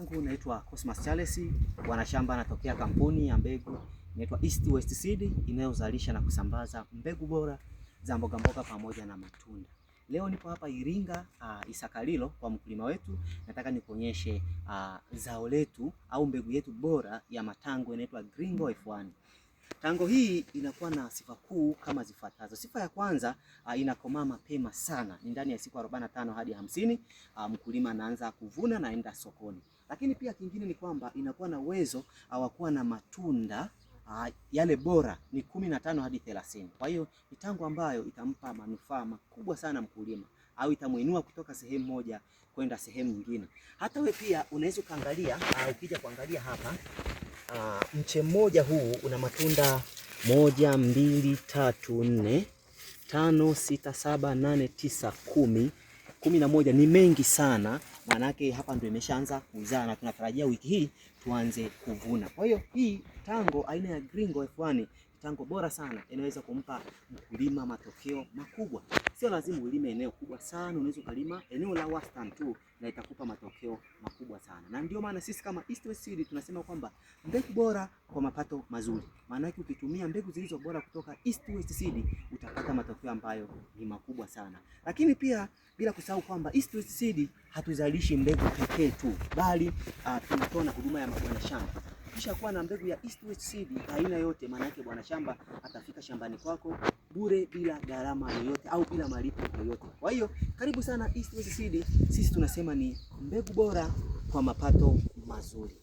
langu naitwa Cosmas Charles, wanashamba natokea kampuni ya mbegu inaitwa East West Seed inayozalisha na kusambaza mbegu bora za mboga mboga pamoja na matunda. Leo nipo hapa Iringa Isakalilo kwa mkulima wetu. Nataka nikuonyeshe zao letu au mbegu yetu bora ya matango inaitwa Gringo F1. Tango hii inakuwa na sifa kuu kama zifuatazo. Sifa ya kwanza, inakomaa mapema sana. Ni ndani ya siku 45 hadi 50, mkulima anaanza kuvuna na aenda sokoni. Lakini pia kingine ni kwamba inakuwa na uwezo wa kuwa na matunda yale bora ni 15 hadi 30. Kwa hiyo ni tango ambayo itampa manufaa makubwa sana mkulima au itamuinua kutoka sehemu moja kwenda sehemu nyingine. Hata we pia unaweza kaangalia, ukija kuangalia hapa mche mmoja huu una matunda 1, 2, 3, 4, 5, 6, 7, 8, 9, 10, 11. Ni mengi sana, maana yake hapa ndio imeshaanza kuzaa na tunatarajia wiki hii tuanze kuvuna. Kwa hiyo hii tango aina ya Gringo F1 tango bora sana, inaweza kumpa mkulima matokeo makubwa. Sio lazima ulime eneo kubwa sana, unaweza kulima eneo la wastani tu na itakupa matokeo makubwa sana. Na ndio maana sisi kama East West Seed tunasema kwamba mbegu bora kwa mapato mazuri. Maana yake ukitumia mbegu zilizo bora kutoka East West Seed utapata matokeo ambayo ni makubwa sana. Lakini pia bila kusahau kwamba East West Seed hatuzalishi mbegu pekee tu, bali tunatoa na huduma ya bwana shamba. Kisha kuwa na mbegu ya East West Seed aina yote, maana yake bwana shamba atafika shambani kwako bure bila gharama yoyote au bila malipo yoyote. Kwa hiyo karibu sana East West Seed, sisi tunasema ni mbegu bora kwa mapato mazuri.